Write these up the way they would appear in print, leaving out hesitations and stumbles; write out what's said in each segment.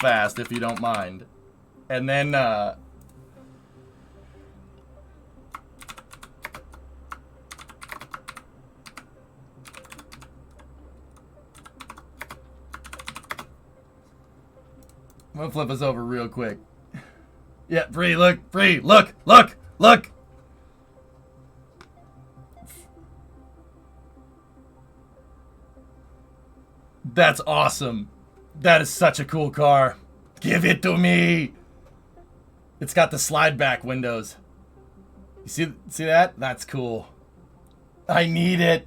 fast, if you don't mind. And then, I'm gonna flip us over real quick. Yeah, Bree, look, Bree, look, look, look! That's awesome. That is such a cool car. Give it to me! It's got the slide back windows. You see that? That's cool. I need it.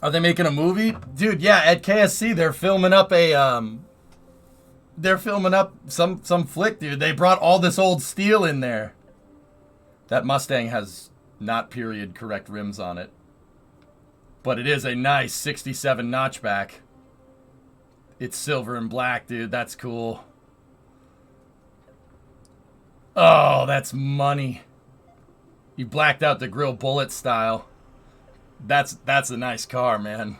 Are they making a movie? Dude, yeah, at KSC they're filming up some flick, dude. They brought all this old steel in there. That Mustang has not period correct rims on it. But it is a nice 67 notchback. It's silver and black, dude. That's cool. Oh, that's money. You blacked out the grill bullet style. That's a nice car, man.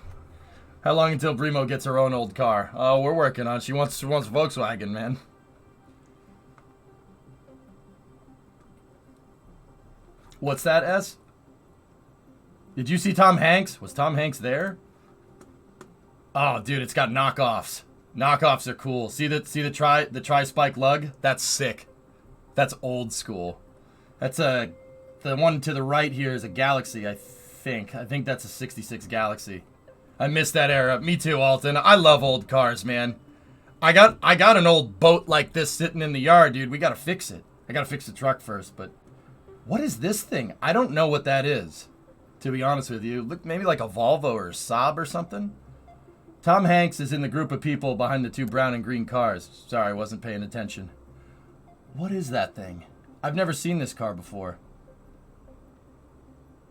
How long until Brimo gets her own old car? Oh, we're working on it. She wants Volkswagen, man. What's that, S? Did you see Tom Hanks? Was Tom Hanks there? Oh, dude, it's got knockoffs. Knockoffs are cool. See the tri-spike lug? That's sick. That's old school. That's the one to the right here is a Galaxy, I think. I think that's a 66 Galaxy. I miss that era. Me too, Alton. I love old cars, man. I got an old boat like this sitting in the yard, dude. We gotta fix it. I gotta fix the truck first, but what is this thing? I don't know what that is, to be honest with you. Look, maybe like a Volvo or a Saab or something. Tom Hanks is in the group of people behind the two brown and green cars. Sorry, I wasn't paying attention. What is that thing? I've never seen this car before.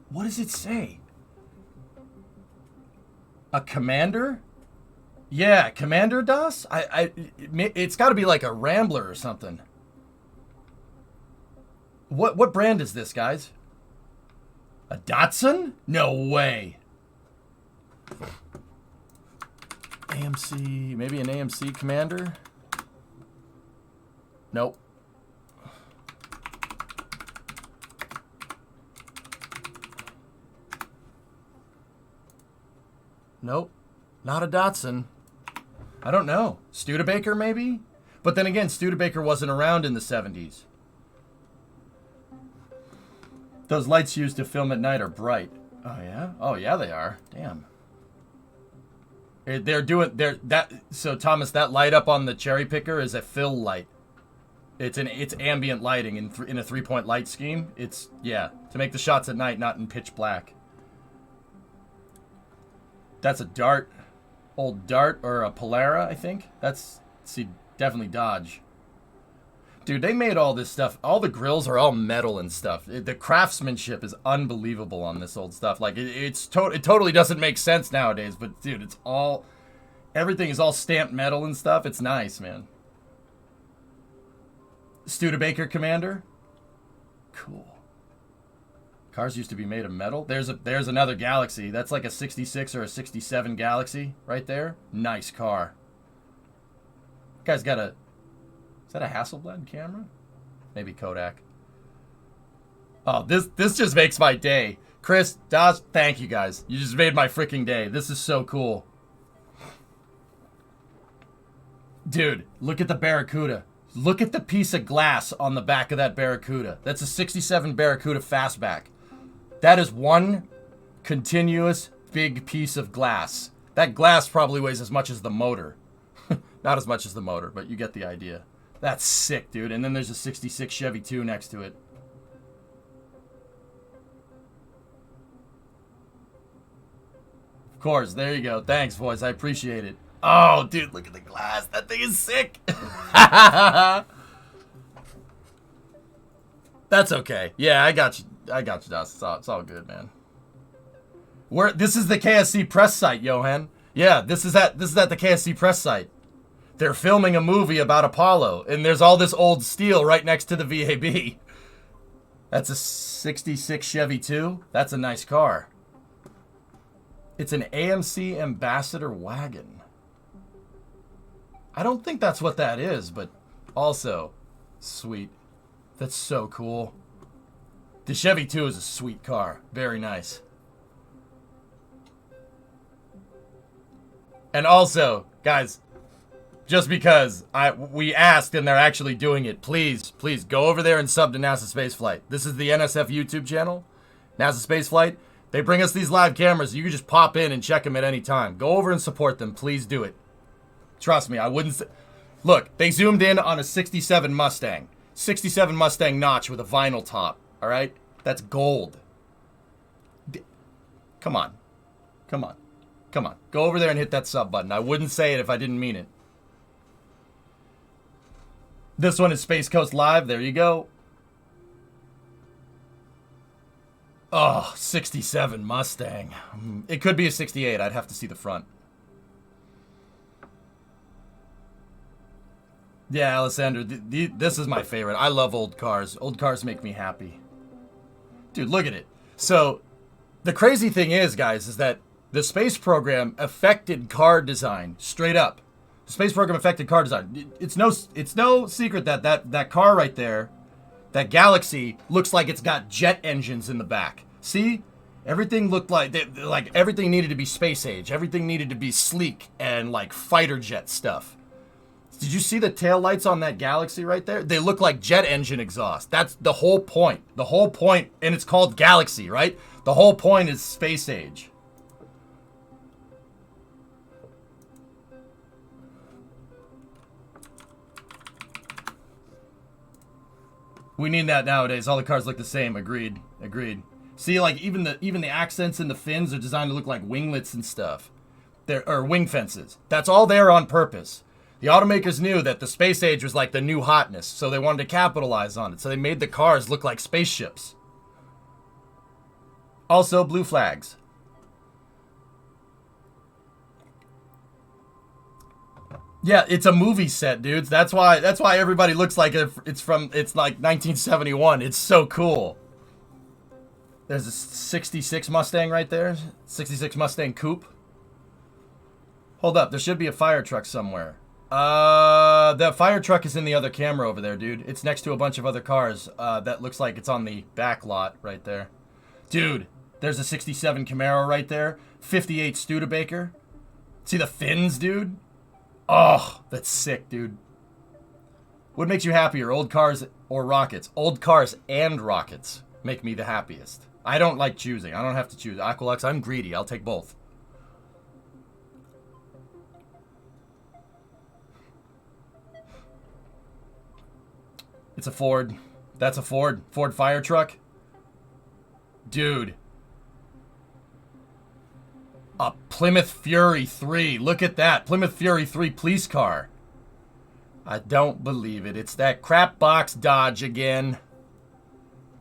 What does it say? A Commander? Yeah, Commander DOS? It's got to be like a Rambler or something. What brand is this, guys? A Datsun? No way. AMC, maybe an AMC Commander? Nope. Nope. Not a Datsun. I don't know. Studebaker, maybe? But then again, Studebaker wasn't around in the 70s. Those lights used to film at night are bright. Oh, yeah? Oh, yeah, they are. Damn. So, Thomas, that light up on the cherry picker is a fill light. It's ambient lighting in a 3-point light scheme. It's, yeah, to make the shots at night, not in pitch black. That's a Dart, old Dart, or a Polara, I think. That's, see, definitely Dodge. Dude, they made all this stuff. All the grills are all metal and stuff. The craftsmanship is unbelievable on this old stuff. Like, it totally doesn't make sense nowadays, but dude, everything is all stamped metal and stuff. It's nice, man. Studebaker Commander? Cool. Cars used to be made of metal. There's another Galaxy. That's like a 66 or a 67 Galaxy right there. Nice car. Guy's got a... Is that a Hasselblad camera? Maybe Kodak. Oh, this just makes my day. Chris, Daz, thank you guys. You just made my freaking day. This is so cool. Dude, look at the Barracuda. Look at the piece of glass on the back of that Barracuda. That's a 67 Barracuda fastback. That is one continuous big piece of glass. That glass probably weighs as much as the motor. Not as much as the motor, but you get the idea. That's sick, dude. And then there's a 66 Chevy 2 next to it. Of course, there you go. Thanks, boys. I appreciate it. Oh, dude, look at the glass. That thing is sick. That's okay. Yeah, I got you. I got you, Dust. It's all good, man. This is the KSC press site, Johan. Yeah, this is at the KSC press site. They're filming a movie about Apollo, and there's all this old steel right next to the VAB. That's a 66 Chevy 2. That's a nice car. It's an AMC Ambassador wagon. I don't think that's what that is, but also, sweet. That's so cool. The Chevy 2 is a sweet car. Very nice. And also, guys, just because we asked and they're actually doing it, please go over there and sub to NASA Spaceflight. This is the NSF YouTube channel, NASA Spaceflight. They bring us these live cameras. You can just pop in and check them at any time. Go over and support them. Please do it. Trust me, I wouldn't say... Look, they zoomed in on a 67 Mustang. 67 Mustang notch with a vinyl top. All right? That's gold. Come on. Come on. Come on. Go over there and hit that sub button. I wouldn't say it if I didn't mean it. This one is Space Coast Live. There you go. Oh, 67 Mustang. It could be a 68. I'd have to see the front. Yeah, Alessandro, this is my favorite. I love old cars. Old cars make me happy. Dude, look at it. So, the crazy thing is, guys, is that the space program affected car design, straight up. The space program affected car design. It's no secret that that car right there, that Galaxy, looks like it's got jet engines in the back. See? Everything looked like everything needed to be space age. Everything needed to be sleek and like fighter jet stuff. Did you see the taillights on that Galaxy right there? They look like jet engine exhaust. That's the whole point. The whole point, and it's called Galaxy, right? The whole point is space age. We need that nowadays. All the cars look the same. Agreed. Agreed. See, like even the accents in the fins are designed to look like winglets and stuff. Or wing fences. That's all there on purpose. The automakers knew that the space age was like the new hotness, so they wanted to capitalize on it. So they made the cars look like spaceships. Also, blue flags. Yeah, it's a movie set, dudes. That's why everybody looks like it's like 1971. It's so cool. There's a 66 Mustang right there. 66 Mustang Coupe. Hold up, there should be a fire truck somewhere. The fire truck is in the other camera over there, dude. It's next to a bunch of other cars. That looks like it's on the back lot right there. Dude, there's a 67 Camaro right there. 58 Studebaker. See the fins, dude? Oh, that's sick, dude. What makes you happier, old cars or rockets? Old cars and rockets make me the happiest. I don't like choosing. I don't have to choose. Aqualux, I'm greedy. I'll take both. It's a Ford. That's a Ford. Ford fire truck. Dude. A Plymouth Fury 3. Look at that. Plymouth Fury 3 police car. I don't believe it. It's that crap box Dodge again.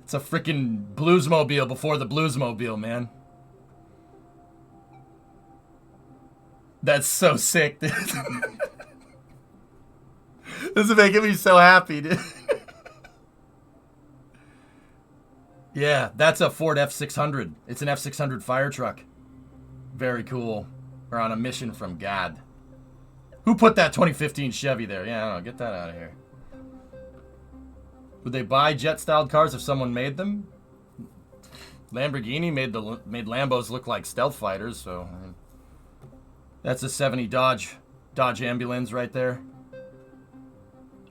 It's a freaking Bluesmobile before the Bluesmobile, man. That's so sick, dude. This is making me so happy, dude. Yeah, that's a Ford F600. It's an F600 fire truck. Very cool. We're on a mission from God. Who put that 2015 Chevy there? Yeah, I don't know. Get that out of here. Would they buy jet-styled cars if someone made them? Lamborghini made Lambos look like stealth fighters, so... I mean, that's a 70 Dodge ambulance right there.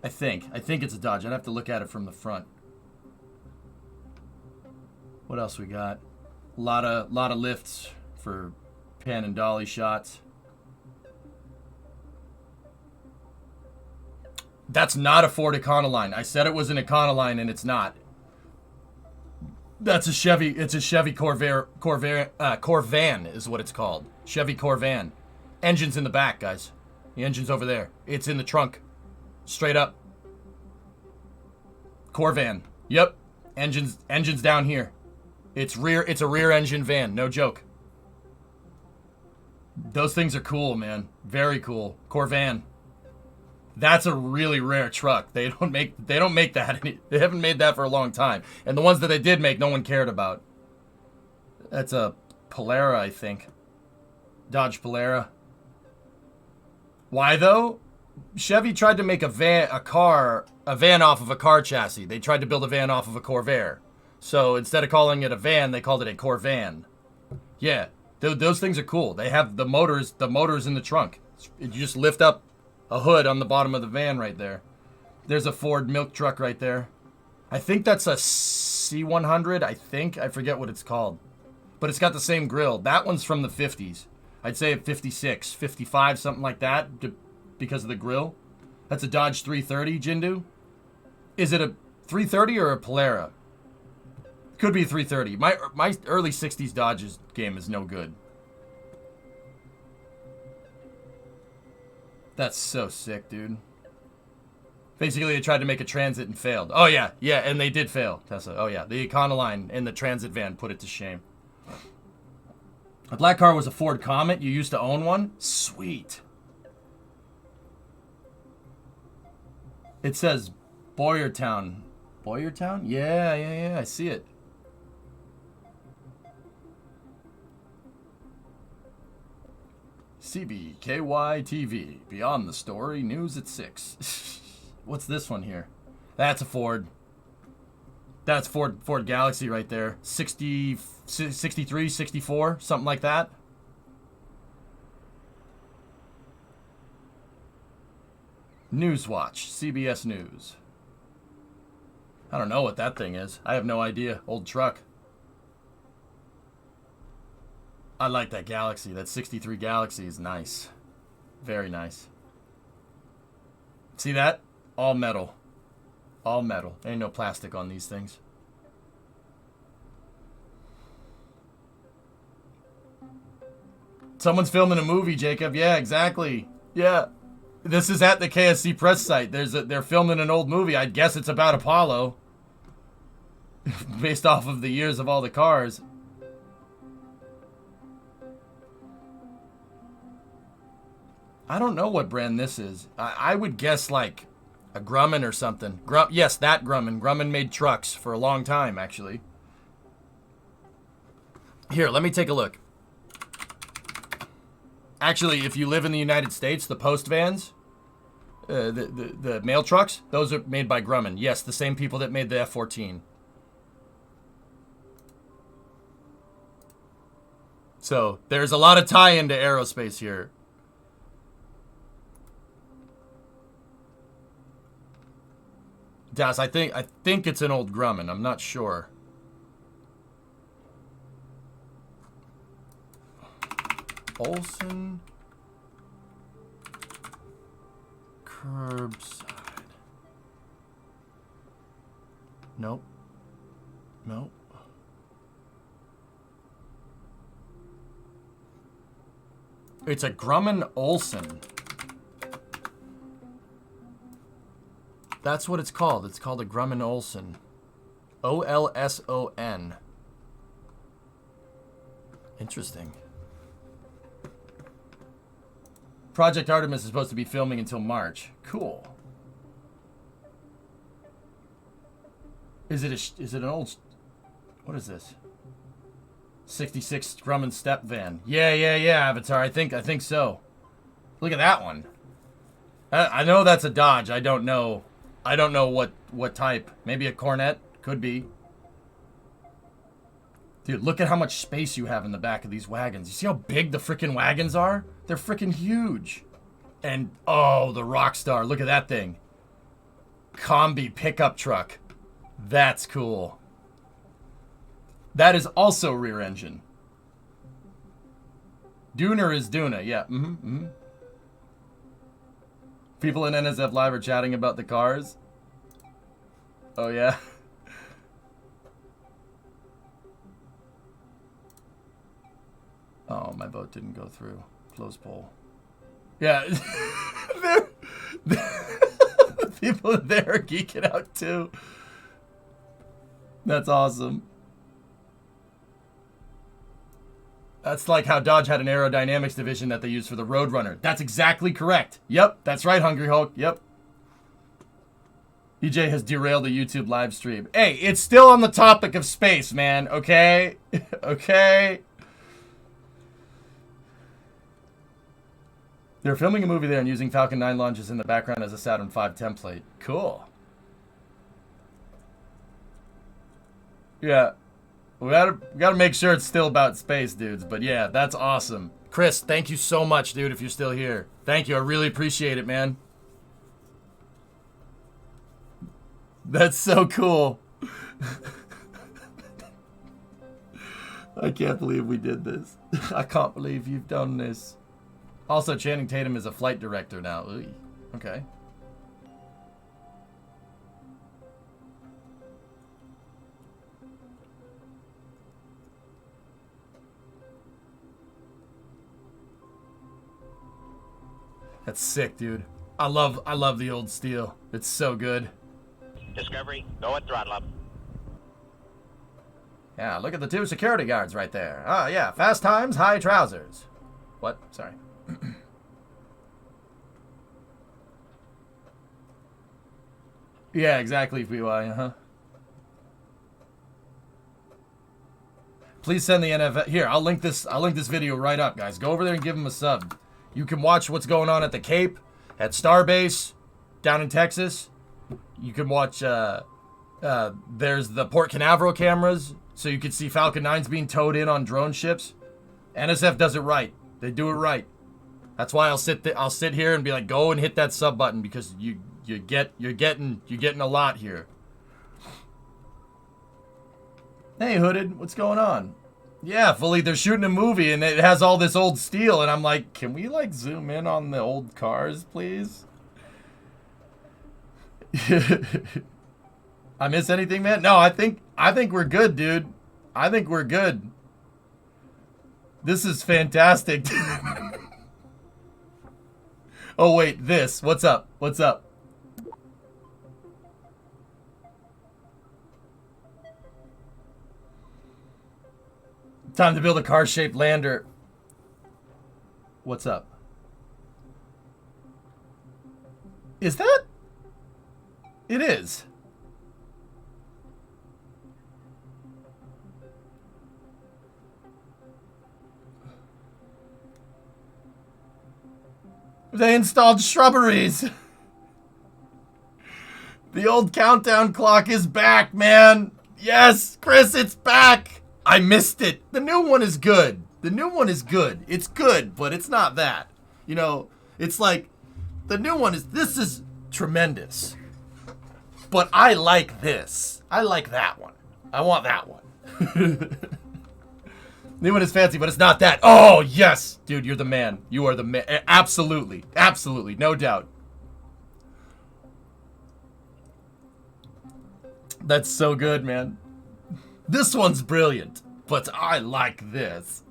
I think it's a Dodge. I'd have to look at it from the front. What else we got? A lot of lifts for pan and dolly shots. That's not a Ford Econoline. I said it was an Econoline and it's not. That's a Chevy. It's a Chevy Corvan is what it's called. Chevy Corvan. Engine's in the back, guys. The engine's over there. It's in the trunk. Straight up. Corvan. Yep. Engine's down here. It's a rear engine van. No joke. Those things are cool, man. Very cool. Corvan. That's a really rare truck. They don't make that. They haven't made that for a long time. And the ones that they did make, no one cared about. That's a Polara, I think. Dodge Polara. Why though? Chevy tried to make a van off of a car chassis. They tried to build a van off of a Corvair. So instead of calling it a van, they called it a Corvan. Yeah, those things are cool. They have the motors in the trunk. You just lift up a hood on the bottom of the van right there. There's a Ford milk truck right there. I think that's a C100. I forget what it's called. But it's got the same grill. That one's from the 50s. I'd say 56, 55, something like that, because of the grill. That's a Dodge 330, Jindu. Is it a 330 or a Polara? Could be a 330. My early 60s Dodges game is no good. That's so sick, dude. Basically, they tried to make a Transit and failed. Oh, yeah. Yeah, and they did fail, Tesla. Oh, yeah. The Econoline and the Transit van put it to shame. A black car was a Ford Comet. You used to own one? Sweet. It says Boyertown. Boyertown? Yeah. I see it. CBKY TV. Beyond the Story. News at 6. What's this one here? That's a Ford. That's Ford Galaxy right there. 60, 63, 64, something like that. Newswatch, CBS News. I don't know what that thing is. I have no idea. Old truck. I like that Galaxy. That 63 Galaxy is nice. Very nice. See that? All metal. All metal. Ain't no plastic on these things. Someone's filming a movie, Jacob. Yeah, exactly. Yeah. This is at the KSC press site. They're filming an old movie. I guess it's about Apollo. Based off of the years of all the cars. I don't know what brand this is. I would guess like a Grumman or something. Yes, that Grumman. Grumman made trucks for a long time, actually. Here, let me take a look. Actually, if you live in the United States, the post vans, the mail trucks, those are made by Grumman. Yes, the same people that made the F-14. So, there's a lot of tie-in to aerospace here. Das, I think it's an old Grumman. I'm not sure. Olson. Curbside. Nope. Nope. It's a Grumman Olson. That's what it's called. It's called a Grumman Olson. Olson. Interesting. Project Artemis is supposed to be filming until March. Cool. Is it an old... What is this? 66 Grumman step van. Yeah, Avatar. I think so. Look at that one. I know that's a Dodge. I don't know what type. Maybe a Cornet. Could be. Dude, look at how much space you have in the back of these wagons. You see how big the freaking wagons are? They're freaking huge. And, oh, the Rockstar. Look at that thing. Combi pickup truck. That's cool. That is also rear engine. Dooner is Duna. Yeah. People in NSF Live are chatting about the cars. Oh, yeah. Oh, my vote didn't go through. Close poll. Yeah. People there are geeking out, too. That's awesome. That's like how Dodge had an aerodynamics division that they used for the Roadrunner. That's exactly correct. Yep, that's right, Hungry Hulk. Yep. EJ has derailed the YouTube live stream. Hey, it's still on the topic of space, man. Okay? Okay? They're filming a movie there and using Falcon 9 launches in the background as a Saturn V template. Cool. Yeah. We gotta make sure it's still about space, dudes. But yeah, that's awesome. Chris, thank you so much, dude, if you're still here. Thank you. I really appreciate it, man. That's so cool. I can't believe we did this. I can't believe you've done this. Also, Channing Tatum is a flight director now. Ooh, okay. That's sick, dude. I love the old steel. It's so good. Discovery, go at throttle up. Yeah, look at the 2 security guards right there. Oh, yeah, fast times, high trousers. What? Sorry. Yeah, exactly, PY, uh-huh. Please send the NFL. Here, I'll link this video right up, guys. Go over there and give them a sub. You can watch what's going on at the Cape, at Starbase, down in Texas. You can watch, there's the Port Canaveral cameras, so you can see Falcon 9s being towed in on drone ships. NSF does it right. They do it right. That's why I'll sit here and be like, go and hit that sub button, because you're getting a lot here. Hey, Hooded, what's going on? Yeah, fully, they're shooting a movie and it has all this old steel, and I'm like, can we like zoom in on the old cars, please? I miss anything, man? No, I think we're good, dude. I think we're good. This is fantastic. Oh wait, this. What's up? What's up? Time to build a car-shaped lander. What's up? Is that? It is. They installed shrubberies. The old countdown clock is back, man. Yes, Chris, it's back. I missed it. The new one is good. The new one is good. It's good, but it's not that. You know, it's like, the new one is, this is tremendous. But I like this. I like that one. I want that one. New one is fancy, but it's not that. Oh, yes. Dude, you're the man. You are the man. Absolutely. Absolutely. No doubt. That's so good, man. This one's brilliant, but I like this.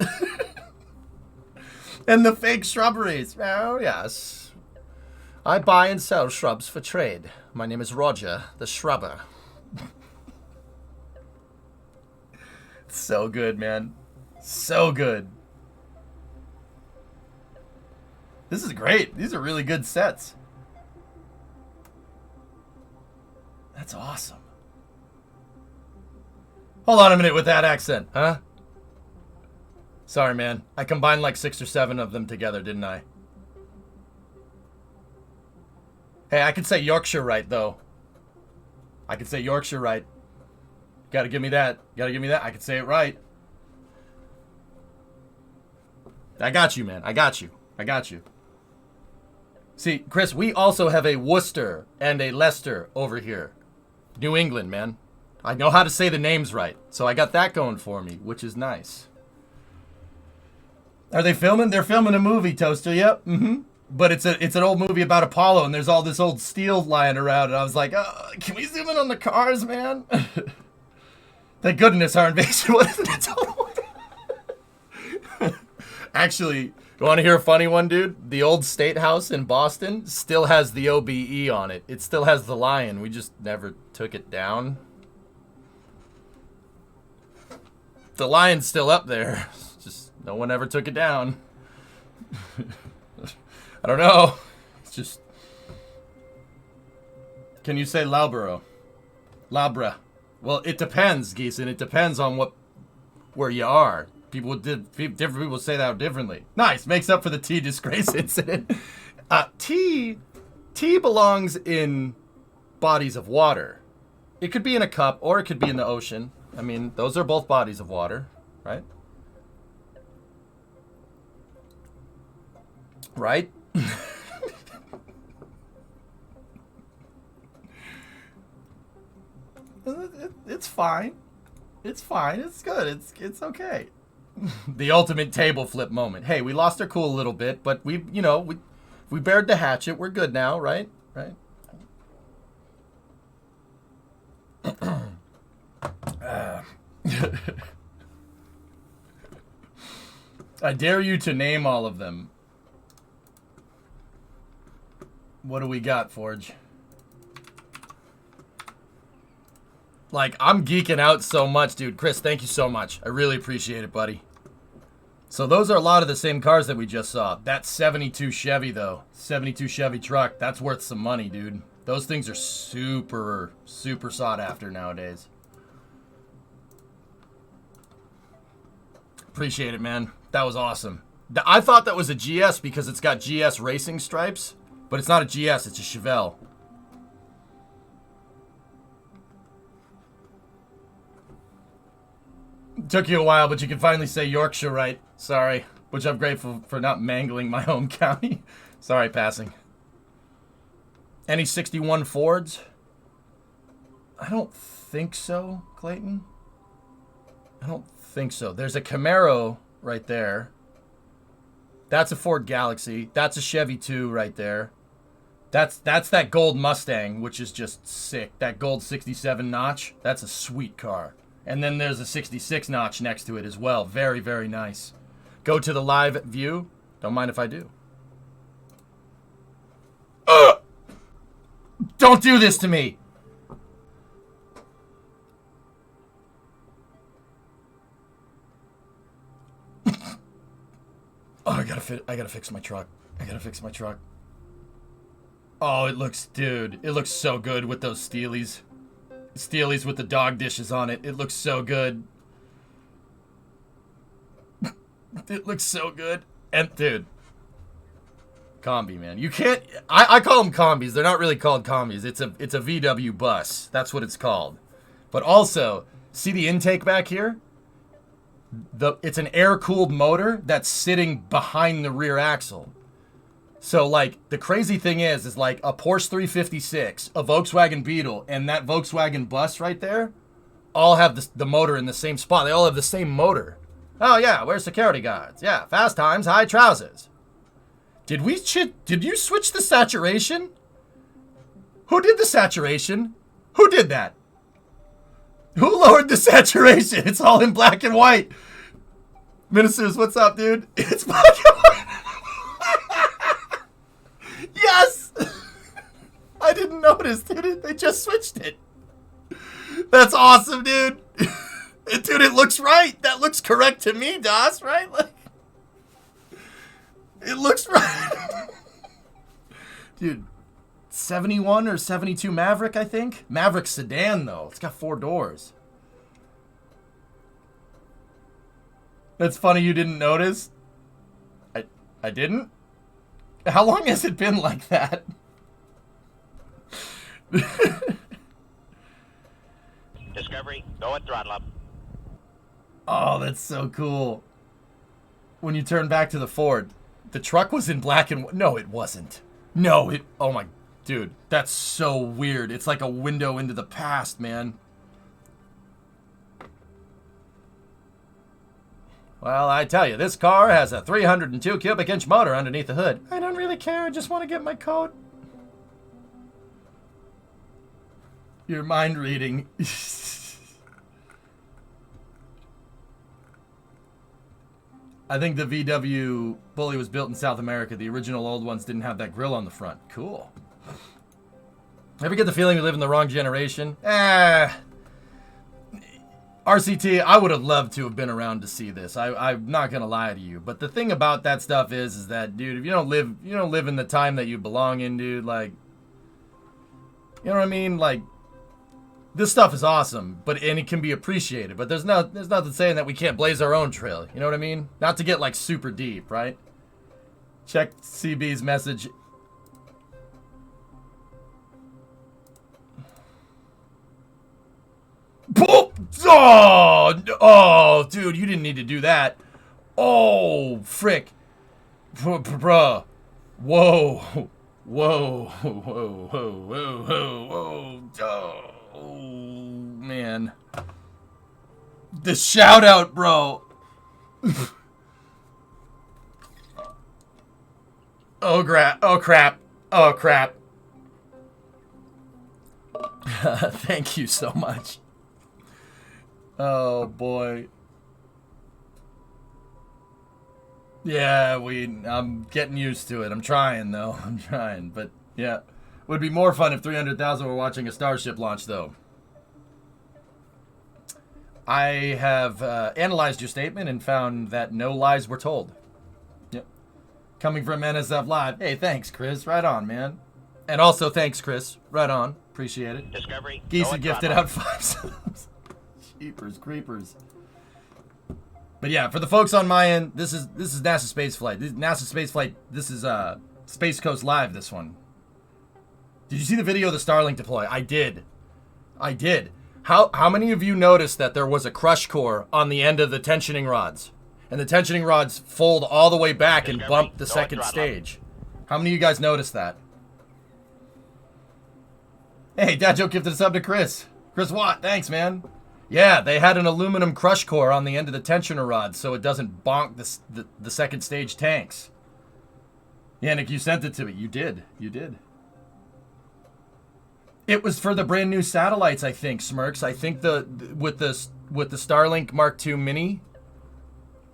And the fake shrubberies. Oh, yes. I buy and sell shrubs for trade. My name is Roger, the shrubber. So good, man. So good. This is great. These are really good sets. That's awesome. Hold on a minute with that accent, huh? Sorry, man. I combined like 6 or 7 of them together, didn't I? Hey, I can say Yorkshire right, though. I can say Yorkshire right. Gotta give me that. Gotta give me that. I can say it right. I got you, man. I got you. I got you. See, Chris, we also have a Worcester and a Leicester over here. New England, man. I know how to say the names right, so I got that going for me, which is nice. Are they filming? They're filming a movie, Toaster. Yep. Mm-hmm. But it's an old movie about Apollo, and there's all this old steel lying around, and I was like, can we zoom in on the cars, man? Thank goodness our invasion wasn't a total. Actually, you want to hear a funny one, dude? The old State House in Boston still has the OBE on it. It still has the lion. We just never took it down. The lion's still up there. Just no one ever took it down. I don't know. It's just... Can you say Loughborough? Labra. Well, it depends, Geeson. It depends on where you are. different people say that differently. Nice, makes up for the tea disgrace incident. Tea belongs in bodies of water. It could be in a cup or it could be in the ocean. I mean, those are both bodies of water, right? Right? It's fine. It's fine. It's good. It's okay. The ultimate table flip moment. Hey, we lost our cool a little bit, but we bared the hatchet. We're good now, right? Right? I dare you to name all of them. What do we got, Forge? Like, I'm geeking out so much, dude. Chris, thank you so much. I really appreciate it, buddy. So those are a lot of the same cars that we just saw. That 72 Chevy, though. 72 Chevy truck. That's worth some money, dude. Those things are super, super sought after nowadays. Appreciate it, man. That was awesome. I thought that was a GS because it's got GS racing stripes, but it's not a GS, it's a Chevelle. Took you a while, but you can finally say Yorkshire right. Sorry. Which I'm grateful for not mangling my home county. Sorry, passing. Any 61 Fords? I don't think so, Clayton. I don't think so. There's a Camaro right there. That's a Ford Galaxy. That's a Chevy 2 right there. That's that gold Mustang, which is just sick. That gold 67 notch. That's a sweet car. And then there's a 66 notch next to it as well. Very, very nice. Go to the live view. Don't mind if I do. Ugh! Don't do this to me. Oh, I gotta fix my truck. I gotta fix my truck. Oh, it looks so good with those Steelies. Steelies with the dog dishes on it. It looks so good. It looks so good. And, dude. Combi, man. You can't... I call them combis. They're not really called combis. It's a VW bus. That's what it's called. But also, see the intake back here? It's an air-cooled motor that's sitting behind the rear axle. So, like, the crazy thing is like a Porsche 356, a Volkswagen Beetle, and that Volkswagen bus right there all have the motor in the same spot. They all have the same motor. Oh, yeah, where's security guards? Yeah, fast times, high trousers. Did you switch the saturation? Who did the saturation? Who did that? Who lowered the saturation? It's all in black and white. Ministers, what's up, dude? It's black and white. Yes! I didn't notice, dude. They just switched it. That's awesome, dude. Dude, it looks right. That looks correct to me, Das, right? Like, it looks right. Dude, 71 or 72 Maverick, I think. Maverick sedan, though. It's got 4 doors. That's funny you didn't notice. I didn't? How long has it been like that? Discovery, go and throttle up. Oh, that's so cool. When you turn back to the Ford, the truck was in black and white. No, it wasn't. No, oh my, dude, that's so weird. It's like a window into the past, man. Well, I tell you, this car has a 302 cubic inch motor underneath the hood. I don't really care. I just want to get my coat. Your mind reading. I think the VW Bully was built in South America. The original old ones didn't have that grill on the front. Cool. Ever get the feeling we live in the wrong generation? RCT, I would have loved to have been around to see this. I'm not gonna lie to you, but the thing about that stuff is that, dude, if you don't live in the time that you belong in, dude, like, you know what I mean? Like, this stuff is awesome, and it can be appreciated. But there's nothing saying that we can't blaze our own trail. You know what I mean? Not to get like super deep, right? Check CB's message. Oh, dude, you didn't need to do that. Oh, frick. Bruh. Whoa. Whoa. Whoa. Whoa. Whoa. Whoa. Whoa. Oh, man. The shout out, bro. Oh, crap. Oh, crap. Oh, crap. Thank you so much. Oh, boy. Yeah, I'm getting used to it. I'm trying, though. I'm trying. But, yeah. Would be more fun if 300,000 were watching a Starship launch, though. I have analyzed your statement and found that no lies were told. Yep. Coming from NSF Live. Hey, thanks, Chris. Right on, man. And also, thanks, Chris. Right on. Appreciate it. Discovery. Geesa gifted out 5 subs. Jeepers creepers. But yeah, for the folks on my end, this is NASA Spaceflight. This is Space Coast Live, this one. Did you see the video of the Starlink deploy? I did. How many of you noticed that there was a crush core on the end of the tensioning rods? And the tensioning rods fold all the way back and bump the second stage. How many of you guys noticed that? Hey, Dad Joke gifted a sub to Chris. Chris Watt, thanks, man. Yeah, they had an aluminum crush core on the end of the tensioner rod so it doesn't bonk the second stage tanks. Yeah, Nick, you sent it to me. You did. It was for the brand new satellites, I think, Smirks. I think with the Starlink Mark II Mini,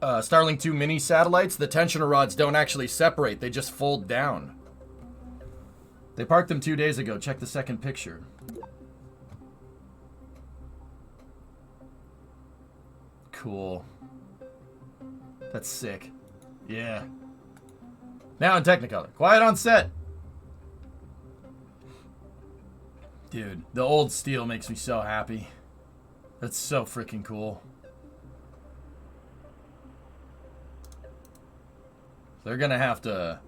Starlink 2 Mini satellites, the tensioner rods don't actually separate. They just fold down. They parked them 2 days ago. Check the second picture. Cool. That's sick. Yeah. Now in Technicolor. Quiet on set. Dude, the old steel makes me so happy. That's so freaking cool. They're gonna have to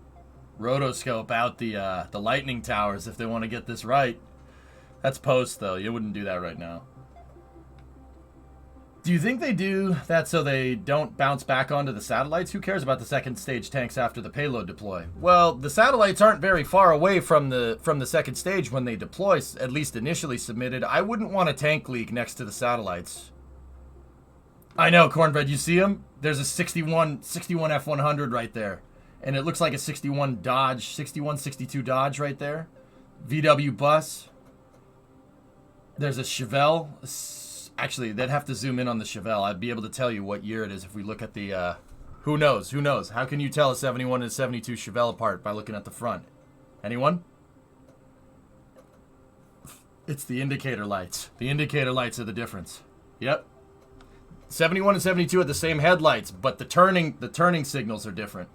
rotoscope out the lightning towers if they want to get this right. That's post though. You wouldn't do that right now. Do you think they do that so they don't bounce back onto the satellites? Who cares about the second stage tanks after the payload deploy? Well, the satellites aren't very far away from the second stage when they deploy, at least initially submitted. I wouldn't want a tank leak next to the satellites. I know, Cornbread, you see them? There's a 61 F100 right there. And it looks like a 61 Dodge, 61, 62 Dodge right there. VW bus. There's a Chevelle. Actually, they'd have to zoom in on the Chevelle. I'd be able to tell you what year it is if we look at the, who knows? How can you tell a 71 and a 72 Chevelle apart by looking at the front? Anyone? It's the indicator lights. The indicator lights are the difference. Yep. 71 and 72 have the same headlights, but the turning signals are different.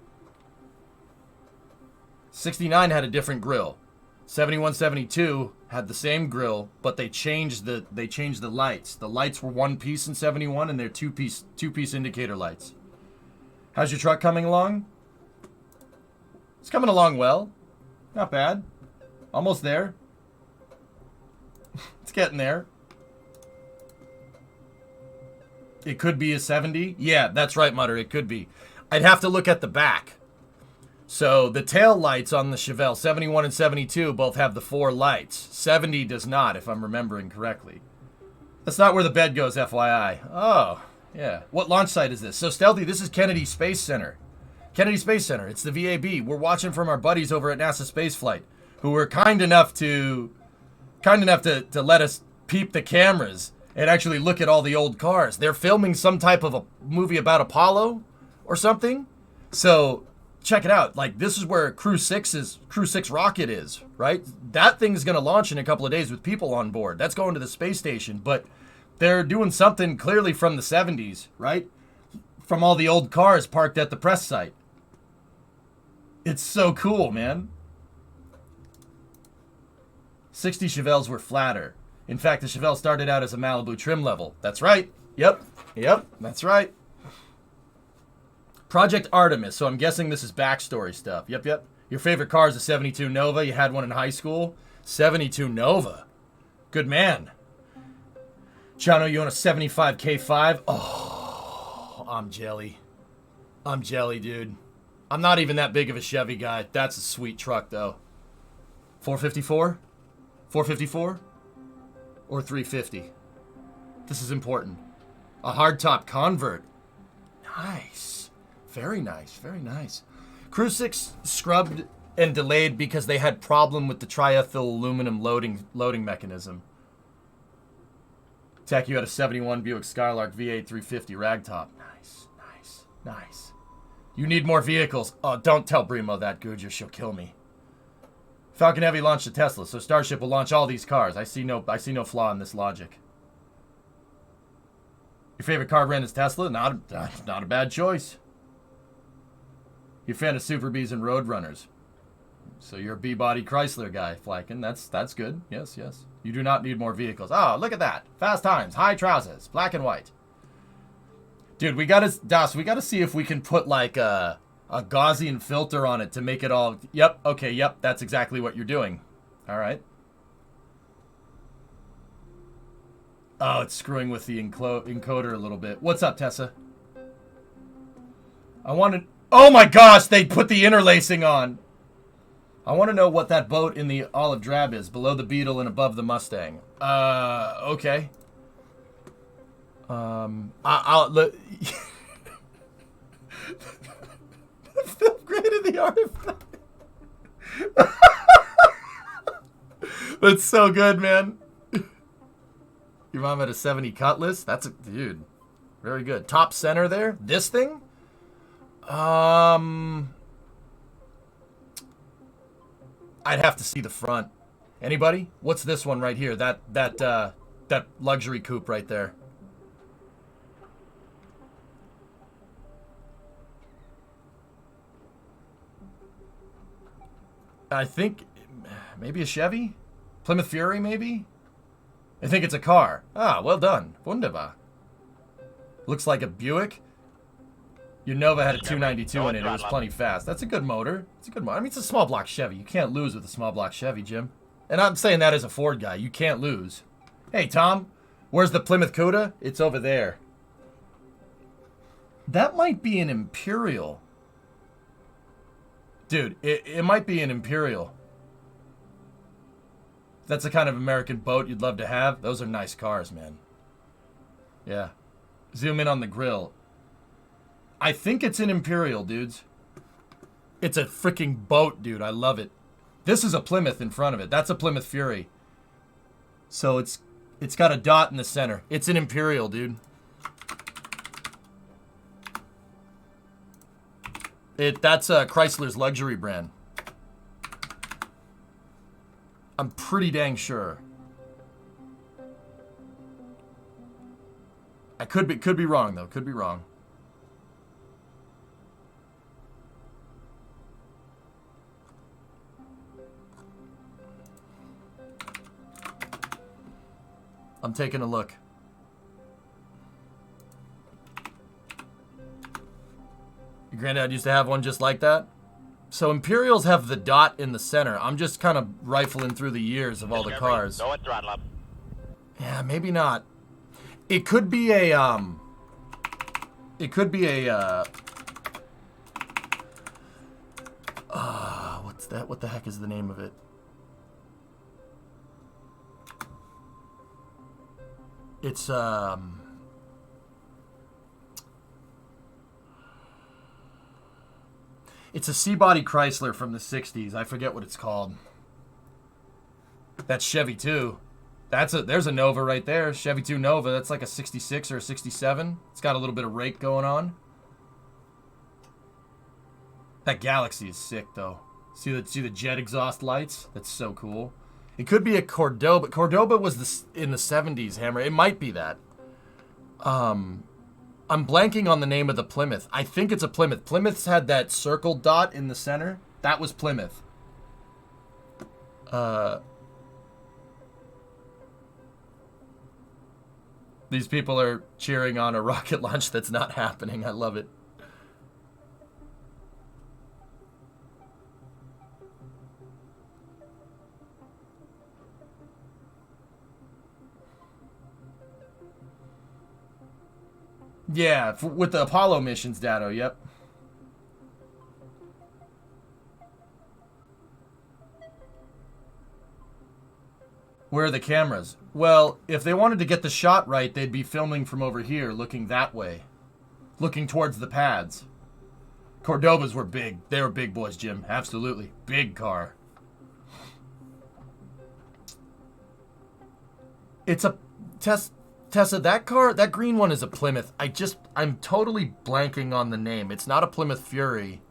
69 had a different grille. 71, 72 had the same grille, but they changed the lights. The lights were one piece in 71, and they're two piece indicator lights. How's your truck coming along? It's coming along well. Not bad. Almost there. It's getting there. It could be a 70. Yeah, that's right, Mutter. It could be. I'd have to look at the back. So the tail lights on the Chevelle 71 and 72 both have the 4 lights. 70 does not, if I'm remembering correctly. That's not where the bed goes, FYI. Oh, yeah. What launch site is this? So Stealthy, this is Kennedy Space Center. Kennedy Space Center. It's the VAB. We're watching from our buddies over at NASA Spaceflight, who were kind enough to let us peep the cameras and actually look at all the old cars. They're filming some type of a movie about Apollo or something. So check it out. Like, this is where Crew 6 rocket is, right? That thing's going to launch in a couple of days with people on board. That's going to the space station, but they're doing something clearly from the 70s, right? From all the old cars parked at the press site. It's so cool, man. 60 Chevelles were flatter. In fact, the Chevelle started out as a Malibu trim level. That's right. Yep. That's right. Project Artemis. So I'm guessing this is backstory stuff. Yep. Your favorite car is a 72 Nova. You had one in high school. 72 Nova. Good man. Chano, you own a 75 K5? Oh, I'm jelly. Dude. I'm not even that big of a Chevy guy. That's a sweet truck, though. 454? 454? Or 350? This is important. A hardtop convert. Nice. Very nice. Crew 6 scrubbed and delayed because they had problem with the triethyl aluminum loading mechanism. Tech, you had a 71 Buick Skylark V8 350 ragtop. Nice. You need more vehicles. Oh, don't tell Brimo that, Gujar. She'll kill me. Falcon Heavy launched a Tesla, so Starship will launch all these cars. I see no flaw in this logic. Your favorite car brand is Tesla? Not a bad choice. You're a fan of Super Bs and Roadrunners. So you're a B-body Chrysler guy, Flacken. That's good. Yes. You do not need more vehicles. Oh, look at that. Fast times, high trousers, black and white. Dude, we gotta see if we can put like a Gaussian filter on it to make it all. Yep. Okay. Yep. That's exactly what you're doing. All right. Oh, it's screwing with the encoder a little bit. What's up, Tessa? Oh my gosh, they put the interlacing on. I want to know what that boat in the olive drab is, below the Beetle and above the Mustang. Okay. I'll fifth grade in the artifact. That's so good, man. Your mom had a 70 Cutlass? Dude. Very good. Top center there. This thing? I'd have to see the front. Anybody? What's this one right here? That luxury coupe right there. I think maybe a Chevy? Plymouth Fury, maybe? I think it's a car. Ah, well done. Wunderbar. Looks like a Buick. Your Nova had a 292 in it. It was plenty fast. That's a good motor. I mean, it's a small block Chevy. You can't lose with a small block Chevy, Jim. And I'm saying that as a Ford guy. You can't lose. Hey, Tom, where's the Plymouth Cuda? It's over there. That might be an Imperial. Dude, it might be an Imperial. That's the kind of American boat you'd love to have. Those are nice cars, man. Yeah. Zoom in on the grill. I think it's an Imperial, dudes. It's a freaking boat, dude. I love it. This is a Plymouth in front of it. That's a Plymouth Fury. So it's got a dot in the center. It's an Imperial, dude. That's Chrysler's luxury brand. I'm pretty dang sure. I could be wrong though. Could be wrong. I'm taking a look. Your granddad used to have one just like that? So Imperials have the dot in the center. I'm just kind of rifling through the years of all the cars. Go at throttle up. Yeah, maybe not. It could be a what's that? What the heck is the name of it? It's It's a C-body Chrysler from the 60s. I forget what it's called. That's Chevy 2. There's a Nova right there. Chevy 2 Nova. That's like a 66 or a 67. It's got a little bit of rake going on. That Galaxy is sick though. See the jet exhaust lights? That's so cool. It could be a Cordoba. Cordoba was in the 70s, Hammer. It might be that. I'm blanking on the name of the Plymouth. I think it's a Plymouth. Plymouth's had that circle dot in the center. That was Plymouth. These people are cheering on a rocket launch that's not happening. I love it. Yeah, with the Apollo missions, Dado, yep. Where are the cameras? Well, if they wanted to get the shot right, they'd be filming from over here, looking that way. Looking towards the pads. Cordobas were big. They were big boys, Jim. Absolutely. Big car. It's a... Tessa, that car, that green one is a Plymouth. I'm totally blanking on the name. It's not a Plymouth Fury.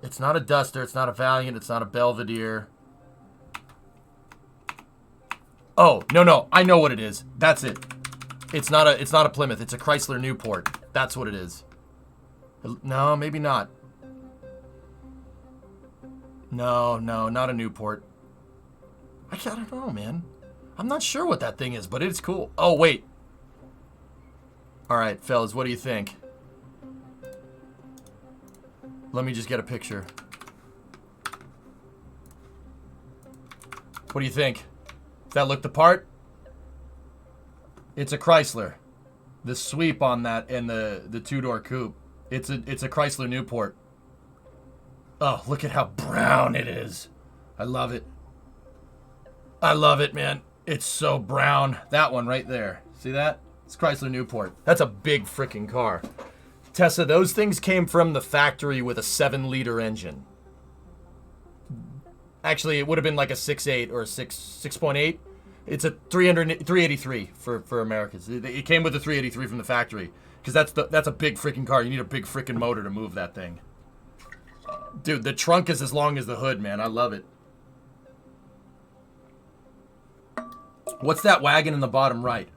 It's not a Duster. It's not a Valiant. It's not a Belvedere. Oh, no. I know what it is. That's it. It's not a Plymouth. It's a Chrysler Newport. That's what it is. No, maybe not. No, not a Newport. I don't know, man. I'm not sure what that thing is, but it's cool. Oh, wait. All right, fellas, what do you think? Let me just get a picture. What do you think? Does that look the part? It's a Chrysler. The sweep on that and the two-door coupe. It's a Chrysler Newport. Oh, look at how brown it is. I love it. I love it, man. It's so brown. That one right there. See that? It's Chrysler Newport. That's a big freaking car. Tessa, those things came from the factory with a 7-liter engine. Actually, it would have been like a 6.8 or a 6.8. It's a 383 for Americans. It came with a 383 from the factory because that's a big freaking car. You need a big freaking motor to move that thing. Dude, the trunk is as long as the hood, man. I love it. What's that wagon in the bottom right?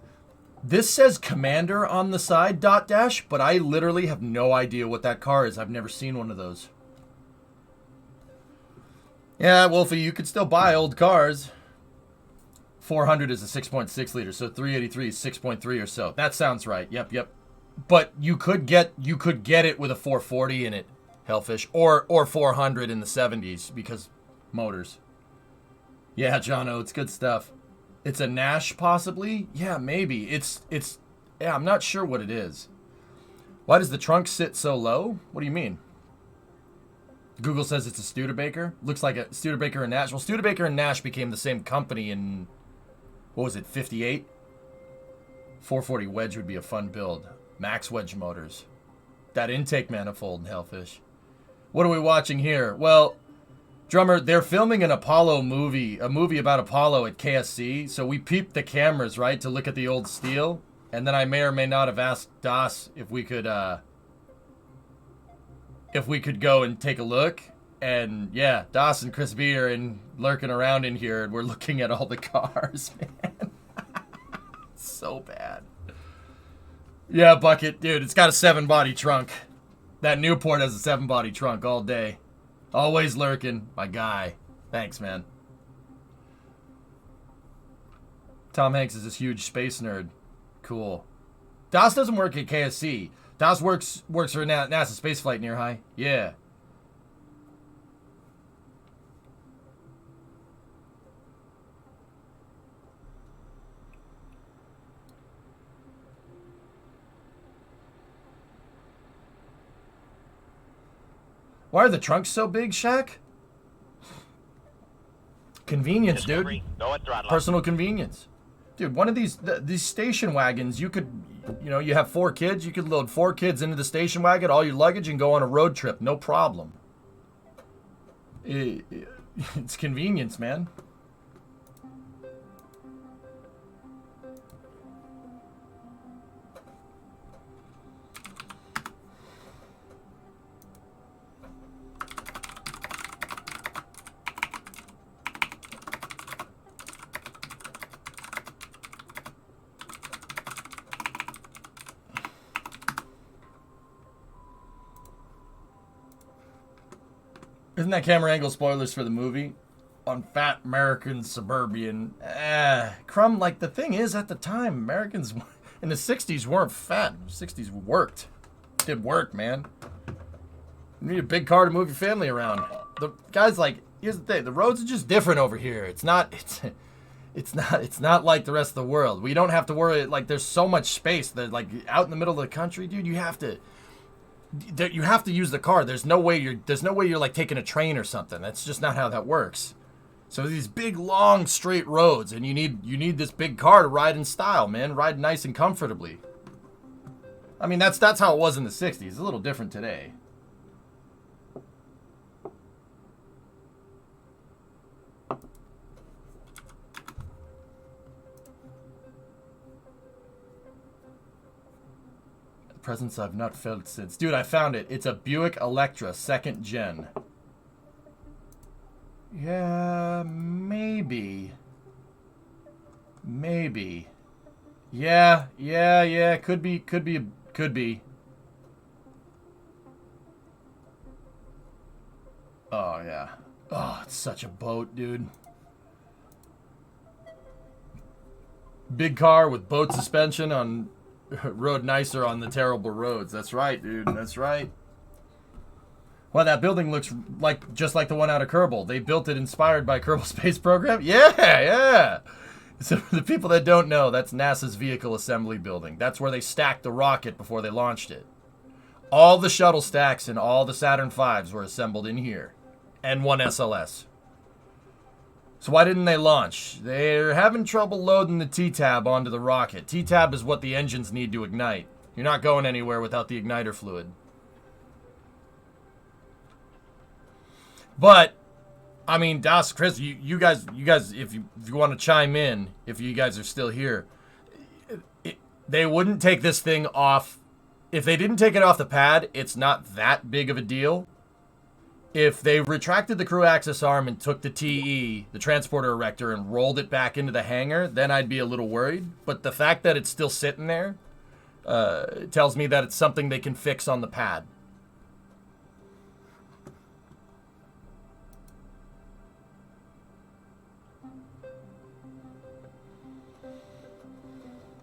This says Commander on the side, _, but I literally have no idea what that car is. I've never seen one of those. Yeah, Wolfie, you could still buy old cars. 400 is a 6.6 liter, so 383 is 6.3 or so. That sounds right. Yep. But you could get it with a 440 in it, Hellfish, or 400 in the 70s because motors. Yeah, Jono, it's good stuff. It's a Nash, possibly? Yeah, maybe. Yeah, I'm not sure what it is. Why does the trunk sit so low? What do you mean? Google says it's a Studebaker. Looks like a Studebaker and Nash. Well, Studebaker and Nash became the same company in, what was it, 58? 440 wedge would be a fun build. Max wedge motors. That intake manifold, Hellfish. What are we watching here? Well, Drummer, they're filming an Apollo movie, a movie about Apollo at KSC. So we peeped the cameras, right, to look at the old steel. And then I may or may not have asked Das if we could go and take a look. And yeah, Das and Chris B are lurking around in here, and we're looking at all the cars, man. So bad. Yeah, Bucket, dude, it's got a 7-body trunk. That Newport has a 7-body trunk all day. Always lurking, my guy. Thanks, man. Tom Hanks is this huge space nerd. Cool. Das doesn't work at KSC. Das works for NASA Spaceflight Near High. Yeah. Why are the trunks so big, Shaq? Convenience, dude. Personal convenience. Dude, one of these station wagons, you could, you have 4 kids, you could load 4 kids into the station wagon, all your luggage, and go on a road trip. No problem. It's convenience, man. Isn't that camera angle spoilers for the movie? on fat American suburban. Crumb, like, the thing is, at the time, Americans in the 60s weren't fat. The 60s worked. Did work, man. You need a big car to move your family around. The guys, like, here's the thing. The roads are just different over here. It's not like the rest of the world. We don't have to worry, like, there's so much space that, like, out in the middle of the country, dude, you have to use the car. There's no way you're like taking a train or something. That's just not how that works. So these big, long, straight roads, and you need this big car to ride in style, man. Ride nice and comfortably. I mean, that's how it was in the 60s. It's a little different today. Presence I've not felt since. Dude, I found it. It's a Buick Electra, 2nd gen. Yeah, maybe. Maybe. Yeah. Could be. Oh, yeah. Oh, it's such a boat, dude. Big car with boat suspension on... Rode nicer on the terrible roads. That's right, dude. That's right. Well, that building looks like just like the one out of Kerbal. They built it inspired by Kerbal Space Program. Yeah. So for the people that don't know, that's NASA's vehicle assembly building. That's where they stacked the rocket before they launched it. All the shuttle stacks and all the Saturn V's were assembled in here. And one SLS. So why didn't they launch? They're having trouble loading the T-tab onto the rocket. T-tab is what the engines need to ignite. You're not going anywhere without the igniter fluid. But, I mean, Das, Chris, you guys, if you want to chime in, if you guys are still here, they wouldn't take this thing off. If they didn't take it off the pad, it's not that big of a deal. If they retracted the crew access arm and took the TE, the transporter erector, and rolled it back into the hangar, then I'd be a little worried. But the fact that it's still sitting there tells me that it's something they can fix on the pad.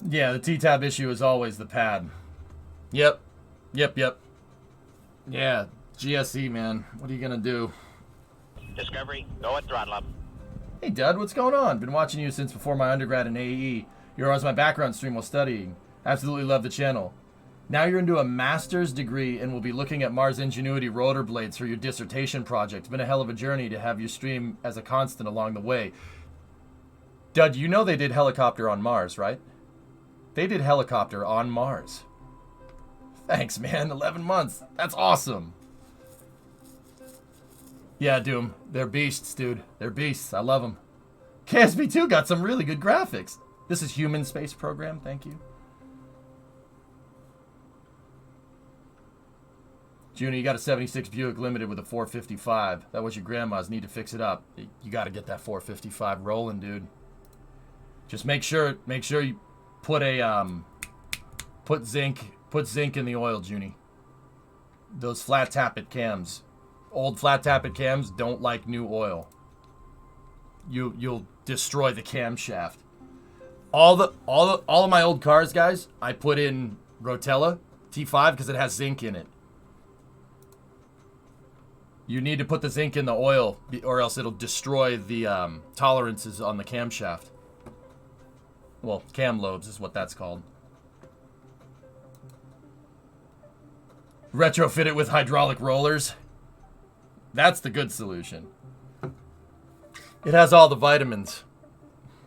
Yeah, the T-tab issue is always the pad. Yep. Yeah. GSE, man. What are you gonna do? Discovery, go at throttle up. Hey, Dud, what's going on? Been watching you since before my undergrad in AE. You're always my background stream while studying. Absolutely love the channel. Now you're into a master's degree and will be looking at Mars Ingenuity rotor blades for your dissertation project. It's been a hell of a journey to have you stream as a constant along the way. Dud, you know they did helicopter on Mars, right? They did helicopter on Mars. Thanks, man. 11 months. That's awesome. Yeah, Doom. They're beasts, dude. They're beasts. I love them. KSB 2 got some really good graphics. This is Human Space Program. Thank you. Junie, you got a 76 Buick Limited with a 455. That was your grandma's. Need to fix it up. You got to get that 455 rolling, dude. Just make sure you put a put zinc in the oil, Junie. Those flat tappet cams. Old flat tappet cams don't like new oil. You'll destroy the camshaft. All of my old cars, guys, I put in Rotella T5 because it has zinc in it. You need to put the zinc in the oil or else it'll destroy the tolerances on the camshaft. Well, cam lobes is what that's called. Retrofit it with hydraulic rollers. That's the good solution. It has all the vitamins.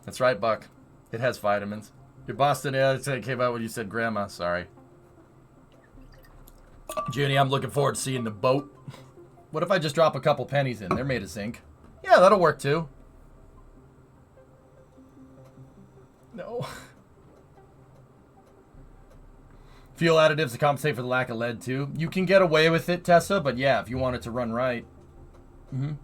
That's right, Buck. It has vitamins. Your Boston accent came out when you said grandma. Sorry. Junie, I'm looking forward to seeing the boat. What if I just drop a couple pennies in? They're made of zinc. Yeah, that'll work too. No. Fuel additives to compensate for the lack of lead too. You can get away with it, Tessa, but yeah, if you want it to run right. I'm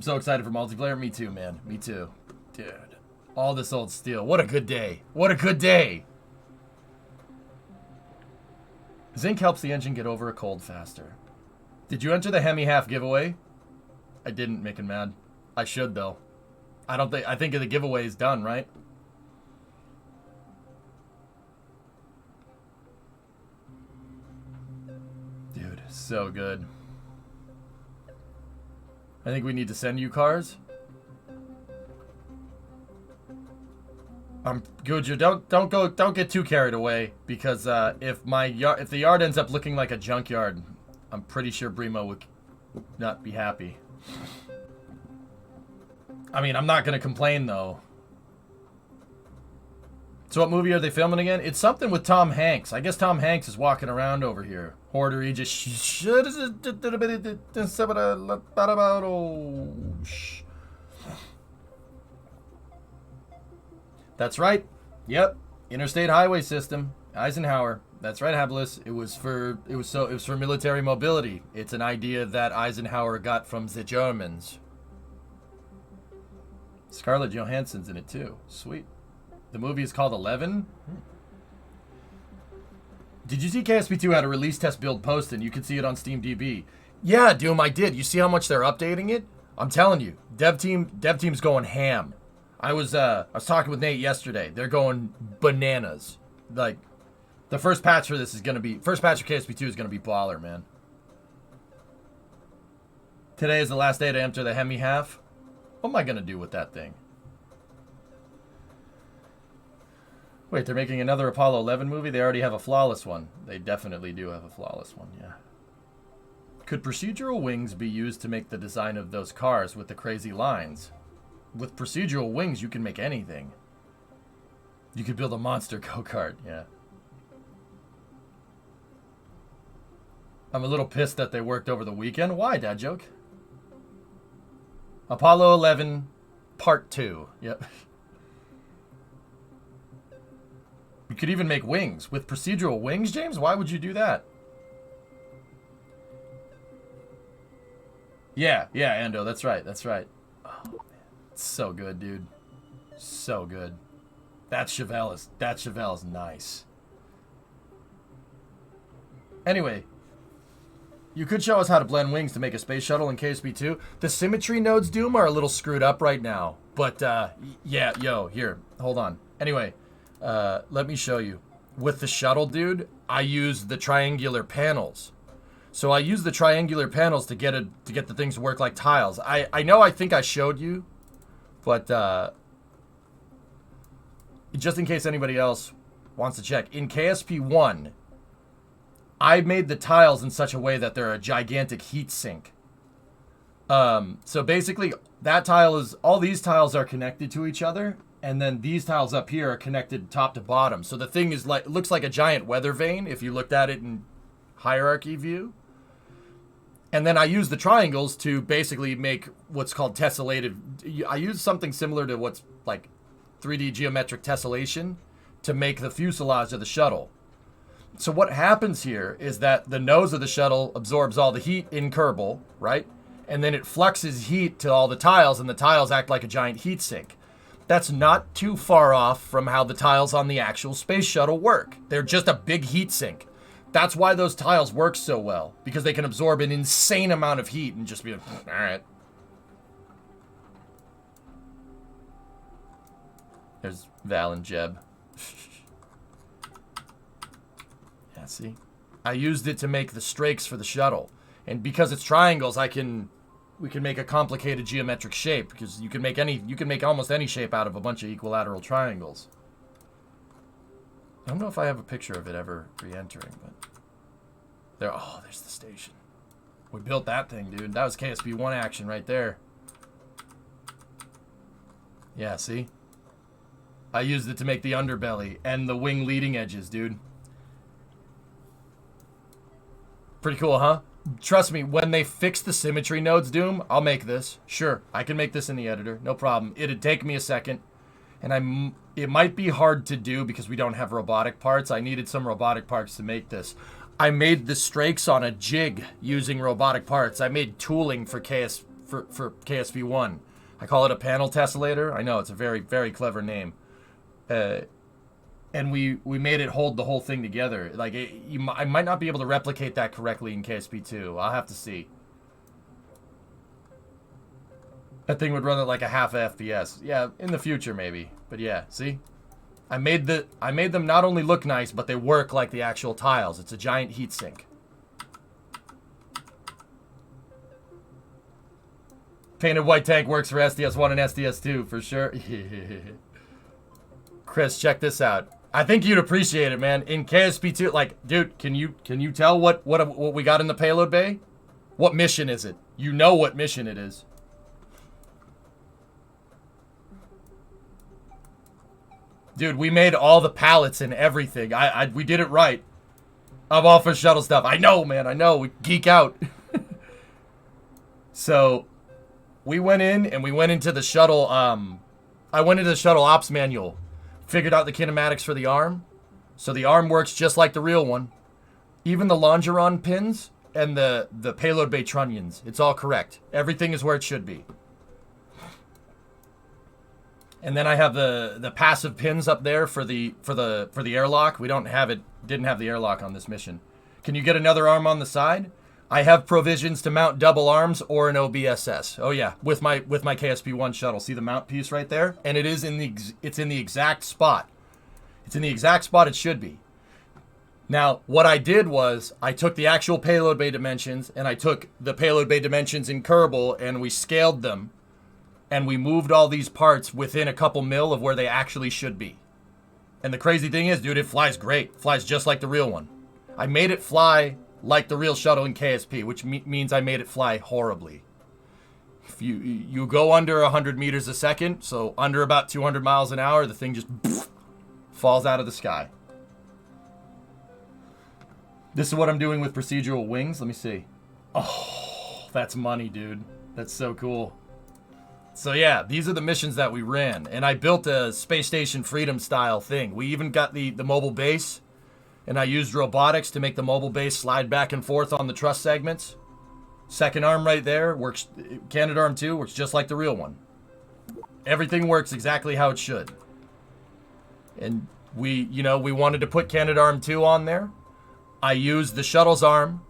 so excited for multiplayer. Me too, man. Me too. Dude. All this old steel. What a good day. What a good day. Zinc helps the engine get over a cold faster. Did you enter the Hemi half giveaway? I didn't, Mick and Mad. I should, though. I think the giveaway is done, right? Dude, so good. I think we need to send you cars. Gujo, don't get too carried away, because if the yard ends up looking like a junkyard, I'm pretty sure Brimo would not be happy. I mean, I'm not gonna complain though. So what movie are they filming again? It's something with Tom Hanks. I guess Tom Hanks is walking around over here. Hoarder, he just That's right. Yep. Interstate highway system. Eisenhower. That's right, Habilis. It was for military mobility. It's an idea that Eisenhower got from the Germans. Scarlett Johansson's in it too. Sweet. The movie is called 11. Did you see KSP2 had a release test build posted? You can see it on SteamDB. Yeah, Doom, I did. You see how much they're updating it? I'm telling you, dev team's going ham. I was talking with Nate yesterday. They're going bananas. Like, the first patch for this is gonna be first patch for KSP2 is gonna be baller, man. Today is the last day to enter the Hemi half. What am I gonna do with that thing? Wait, they're making another Apollo 11 movie? They already have a flawless one. They definitely do have a flawless one, yeah. Could procedural wings be used to make the design of those cars with the crazy lines? With procedural wings, you can make anything. You could build a monster go-kart, yeah. I'm a little pissed that they worked over the weekend. Why, dad joke? Apollo 11, Part 2. Yep. You could even make wings. With procedural wings, James? Why would you do that? Yeah, Ando, that's right, that's right. Oh, man. It's so good, dude. So good. That Chevelle is nice. Anyway, you could show us how to blend wings to make a space shuttle in KSP2. The symmetry nodes, Doom, are a little screwed up right now. But, yeah, here, hold on. Anyway, let me show you. With the shuttle, dude, I use the triangular panels. So I use the triangular panels to get the things to work like tiles. I know I think I showed you, but just in case anybody else wants to check, in KSP1, I made the tiles in such a way that they're a gigantic heat sink. So basically, all these tiles are connected to each other, and then these tiles up here are connected top to bottom. So the thing is looks like a giant weather vane if you looked at it in hierarchy view. And then I use the triangles to basically make what's called tessellated. I use something similar to what's like 3D geometric tessellation to make the fuselage of the shuttle. So what happens here is that the nose of the shuttle absorbs all the heat in Kerbal, right? And then it fluxes heat to all the tiles, and the tiles act like a giant heat sink. That's not too far off from how the tiles on the actual space shuttle work. They're just a big heat sink. That's why those tiles work so well, because they can absorb an insane amount of heat and just be like, all right. There's Val and Jeb. Yeah, see? I used it to make the strakes for the shuttle. And because it's triangles, we can make a complicated geometric shape, because you can make almost any shape out of a bunch of equilateral triangles. I don't know if I have a picture of it ever re-entering, but there's the station. We built that thing, dude. That was KSP1 action right there. Yeah, see? I used it to make the underbelly and the wing leading edges, dude. Pretty cool, huh? Trust me, when they fix the symmetry nodes, Doom, I'll make this. Sure, I can make this in the editor. No problem. It'd take me a second. And it might be hard to do because we don't have robotic parts. I needed some robotic parts to make this. I made the strakes on a jig using robotic parts. I made tooling for KSP1. I call it a panel tessellator. I know, it's a very, very clever name. And we made it hold the whole thing together. Like, I might not be able to replicate that correctly in KSP2. I'll have to see. That thing would run at like a half a FPS. Yeah, in the future maybe. But yeah, see? I made them not only look nice, but they work like the actual tiles. It's a giant heatsink. Painted white tank works for SDS1 and SDS2 for sure. Chris, check this out. I think you'd appreciate it, man. In KSP2, like, dude, can you tell what we got in the payload bay? What mission is it? You know what mission it is. Dude, we made all the pallets and everything. We did it right. I'm all for shuttle stuff. I know, man. I know. We geek out. So, we went in and we went into the shuttle. I went into the shuttle ops manual. Figured out the kinematics for the arm. So the arm works just like the real one. Even the longeron pins and the payload bay trunnions. It's all correct. Everything is where it should be. And then I have the passive pins up there for the airlock. We didn't have the airlock on this mission. Can you get another arm on the side? I have provisions to mount double arms or an OBSS. Oh yeah, with my KSP-1 shuttle. See the mount piece right there? And it's in the exact spot. It's in the exact spot it should be. Now, what I did was I took the actual payload bay dimensions and I took the payload bay dimensions in Kerbal and we scaled them and we moved all these parts within a couple mil of where they actually should be. And the crazy thing is, dude, it flies great. It flies just like the real one. I made it fly like the real shuttle in KSP, which means I made it fly horribly. If you go under 100 meters a second, so under about 200 miles an hour, the thing just falls out of the sky. This is what I'm doing with procedural wings. Let me see. Oh, that's money, dude. That's so cool. So yeah, these are the missions that we ran. And I built a Space Station Freedom style thing. We even got the mobile base. And I used robotics to make the mobile base slide back and forth on the truss segments. Second arm right there works. Canadarm2 works just like the real one. Everything works exactly how it should. And we wanted to put Canadarm2 on there. I used the shuttle's arm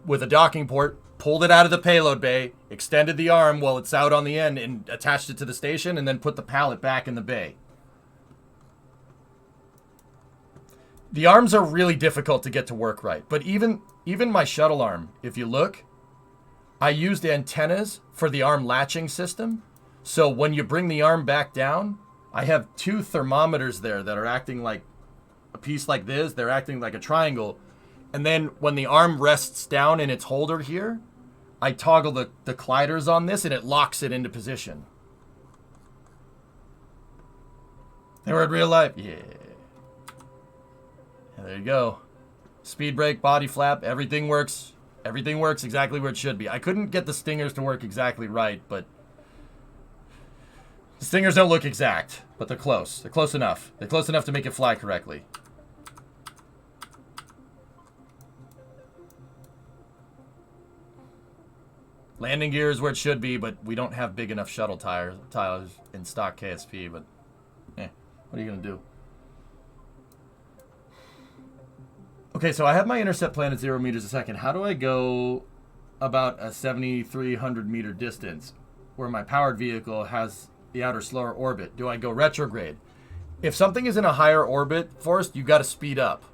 with a docking port, pulled it out of the payload bay, extended the arm while it's out on the end and attached it to the station, and then put the pallet back in the bay. The arms are really difficult to get to work right. But even my shuttle arm, if you look, I used antennas for the arm latching system. So when you bring the arm back down, I have two thermometers there that are acting like a piece like this. They're acting like a triangle. And then when the arm rests down in its holder here, I toggle the colliders on this and it locks it into position. They were in real life? Yeah. There you go. Speed brake, body flap, everything works. Everything works exactly where it should be. I couldn't get the stingers to work exactly right, but the stingers don't look exact, but they're close. They're close enough. They're close enough to make it fly correctly. Landing gear is where it should be, but we don't have big enough shuttle tires in stock KSP, but what are you going to do? Okay, so I have my intercept plan at 0 meters a second. How do I go about a 7,300 meter distance where my powered vehicle has the outer slower orbit? Do I go retrograde? If something is in a higher orbit, Forrest, you got to speed up.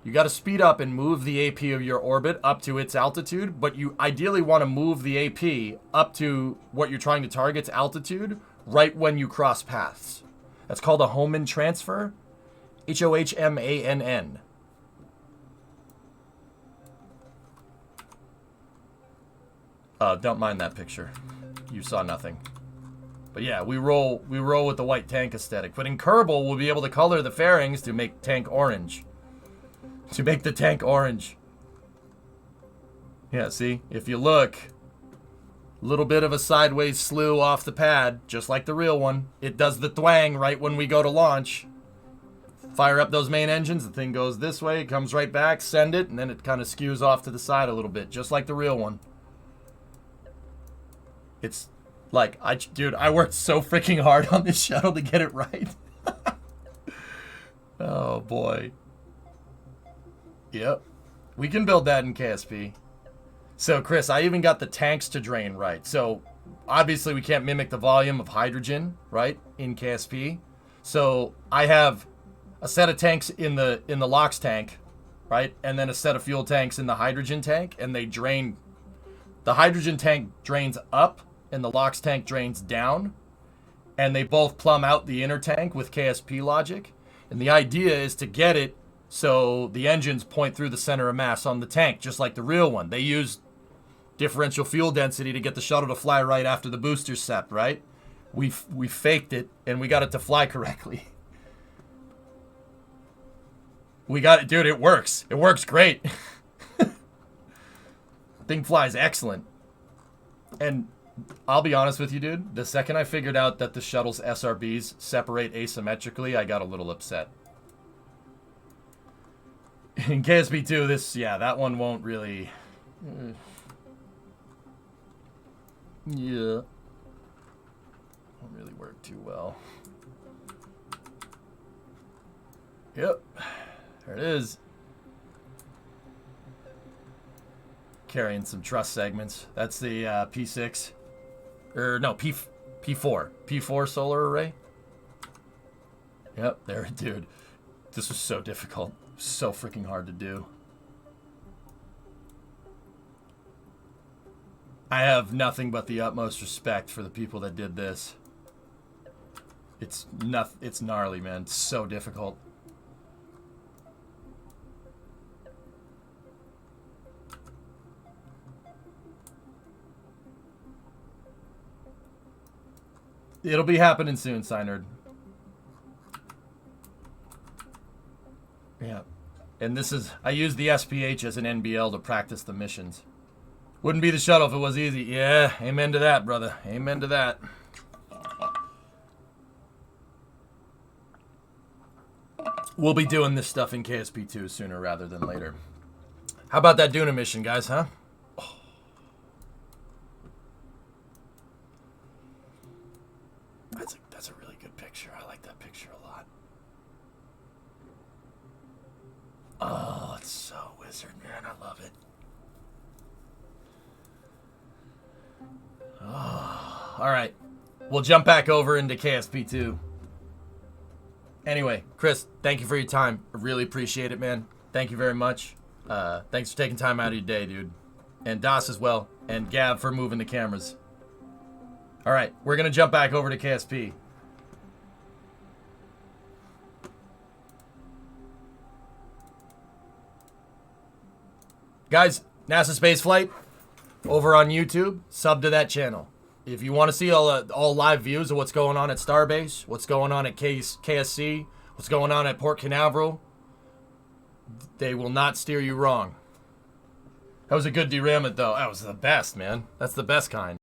You got to speed up and move the AP of your orbit up to its altitude, but you ideally want to move the AP up to what you're trying to target's altitude right when you cross paths. That's called a Hohmann transfer. Hohmann. Don't mind that picture. You saw nothing. But yeah, we roll with the white tank aesthetic. But in Kerbal, we'll be able to color the fairings to make tank orange. To make the tank orange. Yeah, see? If you look, a little bit of a sideways slew off the pad, just like the real one. It does the thwang right when we go to launch. Fire up those main engines, the thing goes this way, it comes right back, send it, and then it kind of skews off to the side a little bit, just like the real one. It's like, dude, I worked so freaking hard on this shuttle to get it right. Oh, boy. Yep. We can build that in KSP. So, Chris, I even got the tanks to drain right. So, obviously we can't mimic the volume of hydrogen, right, in KSP. So I have a set of tanks in the LOX tank, right, and then a set of fuel tanks in the hydrogen tank, and they drain. The hydrogen tank drains up, and the LOX tank drains down, and they both plumb out the inner tank with KSP logic. And the idea is to get it so the engines point through the center of mass on the tank, just like the real one. They use differential fuel density to get the shuttle to fly right after the booster set, right? We faked it, and we got it to fly correctly. We got it, dude. It works. It works great. Thing flies excellent. And I'll be honest with you, dude. The second I figured out that the shuttle's SRBs separate asymmetrically, I got a little upset. In KSP2, that one won't really... Yeah. Won't really work too well. Yep. There it is. Carrying some truss segments. That's the P6. No, P4. P4 solar array. Yep, there, dude. This was so difficult. So freaking hard to do. I have nothing but the utmost respect for the people that did this. It's gnarly, man. It's so difficult. It'll be happening soon, Synerd. Yeah. And this is... I use the SPH as an NBL to practice the missions. Wouldn't be the shuttle if it was easy. Yeah, amen to that, brother. Amen to that. We'll be doing this stuff in KSP2 sooner rather than later. How about that Duna mission, guys, huh? Oh. That's a really good picture. I like that picture a lot. Oh, it's so wizard, man. I love it. Oh, all right. We'll jump back over into KSP2. Anyway, Chris, thank you for your time. I really appreciate it, man. Thank you very much. Thanks for taking time out of your day, dude. And Das as well. And Gav for moving the cameras. All right, we're going to jump back over to KSP. Guys, NASA Spaceflight over on YouTube. Sub to that channel. If you want to see all live views of what's going on at Starbase, what's going on at KSC, what's going on at Port Canaveral, they will not steer you wrong. That was a good derailment, though. That was the best, man. That's the best kind.